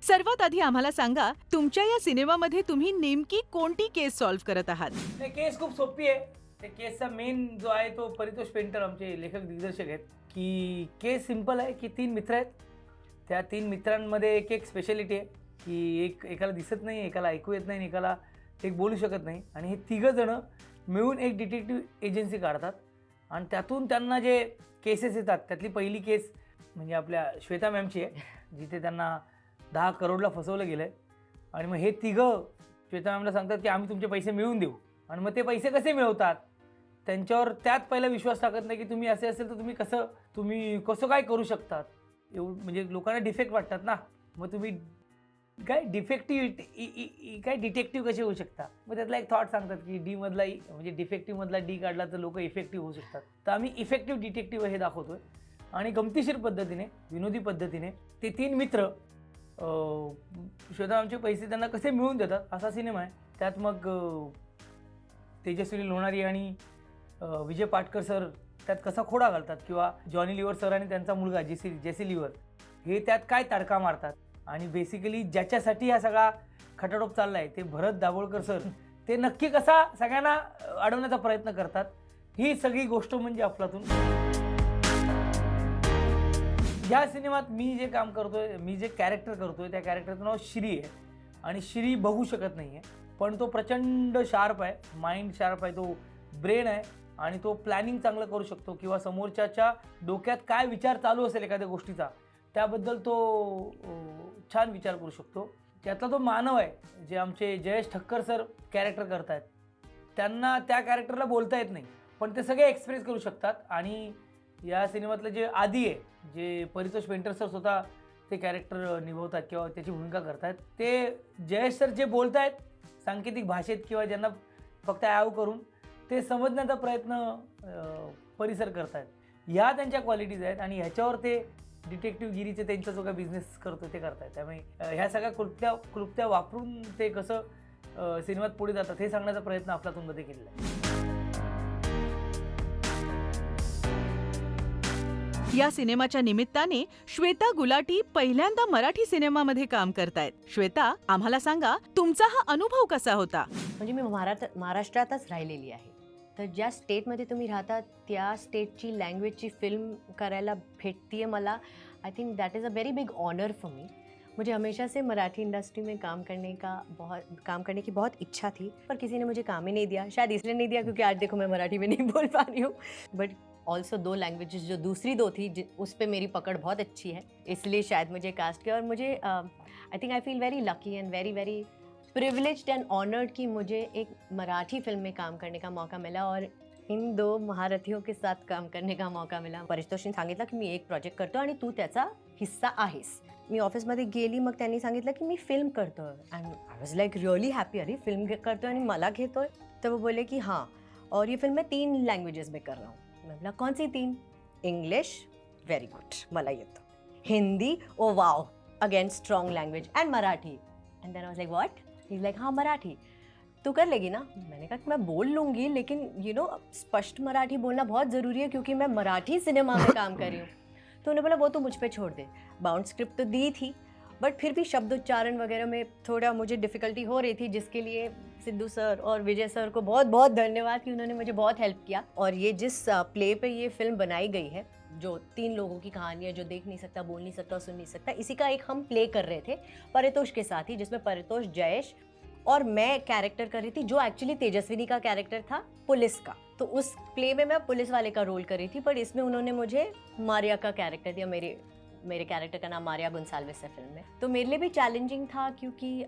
सर्वात आधी आम्हाला सांगा, तुमच्या या सिनेमामध्ये तुम्ही नेमकी कोणती केस सॉल्व्ह करत आहात? नाही, केस खूप सोपी आहे. ते केसचा मेन जो आहे तो परितोष पेंटर आमचे लेखक दिग्दर्शक आहेत. की केस सिंपल आहे की 3 मित्र आहेत. त्या 3 मित्रांमध्ये एक स्पेशालिटी आहे की एकाला दिसत नाही, एकाला ऐकू येत नाही आणि एकाला एक बोलू शकत नाही. आणि हे तिघंजणं मिळून एक डिटेक्टिव्ह एजन्सी काढतात आणि त्यातून त्यांना जे केसेस येतात त्यातली पहिली केस म्हणजे आपल्या श्वेता मॅमची आहे, जिथे त्यांना 10 करोडला फसवलं गेलं आहे. आणि मग हे तिघं श्वेता मॅमला सांगतात की आम्ही तुमचे पैसे मिळवून देऊ. आणि मग ते पैसे कसे मिळवतात, त्यांच्यावर त्यात पहिला विश्वास टाकत नाही की तुम्ही असे असेल तर तुम्ही कसं काय करू शकतात. म्हणजे लोकांना डिफेक्ट वाटतात ना, मग तुम्ही काय डिटेक्टिव्ह कसे होऊ शकता. मग त्यातला एक थॉट सांगतात की डीमधला म्हणजे डिफेक्टिव्हमधला डी काढला तर लोक इफेक्टिव्ह होऊ शकतात. तर आम्ही इफेक्टिव्ह डिटेक्टिव्ह हे दाखवतोय आणि गमतीशीर पद्धतीने, विनोदी पद्धतीने ते 3 मित्र श्वेता आमचे पैसे त्यांना कसे मिळवून देतात असा सिनेमा आहे. त्यात मग तेजस्विनी लोणारी आणि विजय पाटकर सर त्यात कसा खोडा घालतात किंवा जॉनी लिव्हर सर आणि त्यांचा मुलगा जेसी लिव्हर हे त्यात काय तडका मारतात. आणि बेसिकली ज्याच्यासाठी हा सगळा खटाटोप चालला आहे ते भरत दाभोळकर सर ते नक्की कसा सगळ्यांना अडवण्याचा प्रयत्न करतात. ही सगळी गोष्ट म्हणजे अफलातून. या सिनेमात मी जे काम करतोय, मी जे कॅरेक्टर करतोय त्या कॅरेक्टरचं नाव श्री आहे. आणि श्री बघू शकत नाही आहे, पण तो प्रचंड शार्प आहे, माइंड शार्प आहे, तो ब्रेन आहे आणि तो प्लॅनिंग चांगलं करू शकतो किंवा समोरच्याच्या डोक्यात काय विचार चालू असेल एखाद्या गोष्टीचा त्याबद्दल तो छान विचार करू शकतो. त्यातला तो मानव आहे जे आमचे जयेश ठक्कर सर कॅरेक्टर करत आहेत. त्यांना त्या कॅरेक्टरला बोलता येत नाही पण ते सगळे एक्सप्रेस करू शकतात. आणि या सिनेमातलं जे आदी आहे, जे परितोष पेंटर सर स्वतः ते कॅरेक्टर निभवतात किंवा त्याची भूमिका करतात, ते जयेश सर जे बोलत आहेत सांकेतिक भाषेत किंवा ज्यांना फक्त ॲव करून ते समजण्याचा प्रयत्न परिसर करत आहेत. ह्या त्यांच्या क्वालिटीज आहेत आणि ह्याच्यावर ते डिटेक्टिव्हगिरीचे त्यांचा जो काय बिझनेस करतो ते करत आहेत. त्यामुळे ह्या सगळ्या क्लुप्त्या वापरून ते कसं सिनेमात पुढे जातात हे सांगण्याचा प्रयत्न अफलातूनमध्ये केलेला आहे. या सिनेमाच्या निमित्ताने श्वेता गुलाटी पहिल्यांदा मराठी सिनेमामध्ये काम करतायत. श्वेता, आम्हाला सांगा, तुमचा हा अनुभव कसा होता? म्हणजे मी महाराष्ट्रातच राहिलेली आहे, तर ज्या स्टेटमध्ये तुम्ही राहता त्या स्टेटची लँग्वेजची फिल्म करायला भेटती मला. I think that is a very big honour for me. मुझे हमेशा से मराठी इंडस्ट्री में काम करने की बहुत इच्छा थी, पर किसी ने मुझे काम ही नहीं दिया. शायद इसलिए नहीं दिया क्योंकि आज देखो मैं मराठी में नहीं बोल पा रही हूँ. बट ऑल्सो 2 लैंग्वेजेस, जो दूसरी 2 थी उस पर मेरी पकड़ बहुत अच्छी है, इसलिए शायद मुझे कास्ट किया. और मुझे I think I feel very lucky and very very privileged and honoured कि मुझे एक मराठी फिल्म में काम करने का मौका मिला और इन 2 महारथियों के साथ काम करने का मौका मिला. परितोषने सांगितलं की मी एक प्रोजेक्ट करतो आणि तू त्याचा हिस्सा आहेस. मी ऑफिसमध्ये गेली, मग त्यांनी सांगितलं की मी फिल्म करतोय and I was like really happy. अरे फिल्म करतोय आणि मला घेतोय. तर वो बोले की हाँ, और ये फिल्म मैं 3 लैंग्वेजेस में कर रहा हूँ. मैं बोला कौन सी 3? इंग्लिश वेरी गुड, मला येतं. Hindi oh wow, again strong language, and Marathi. And then I was like what? He is like हाँ मराठी तू कर लेगी ना. मैंने कहा कि मैं बोल लूँगी, लेकिन यू नो स्पष्ट मराठी बोलना बहुत ज़रूरी है क्योंकि मैं मराठी सिनेमा में काम कर रही हूँ. तो उन्होंने बोला वो तो मुझ पे छोड़ दे. बाउंड स्क्रिप्ट तो दी थी, बट फिर भी शब्दोच्चारण वगैरह में थोड़ा मुझे डिफ़िकल्टी हो रही थी, जिसके लिए सिद्धू सर और विजय सर को बहुत बहुत धन्यवाद कि उन्होंने मुझे बहुत हेल्प किया. और ये जिस प्ले पे ये फिल्म बनाई गई है, जो 3 लोगों की कहानी है, जो देख नहीं सकता, बोल नहीं सकता, सुन नहीं सकता, इसी का एक हम प्ले कर रहे थे परितोष के साथ ही, जिसमें परितोष, जयेश और मैं कैरेक्टर कर रही थी, जो एक्चुअली तेजस्विनी का कैरेक्टर था पुलिस का. तो उस प्ले में मैं पुलिस वाले का रोल कर रही थी, पर इसमें उन्होंने मुझे मारिया का कैरेक्टर दिया. मेरे कैरेक्टर का नाम मारिया गुंसाल्विस है फिल्म में. तो मेरे लिए भी चैलेंजिंग था क्योंकि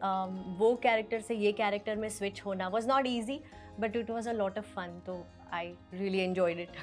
वो कैरेक्टर से ये कैरेक्टर में स्विच होना was not easy, but it was a lot of fun. तो आई रियली एन्जॉयड इट.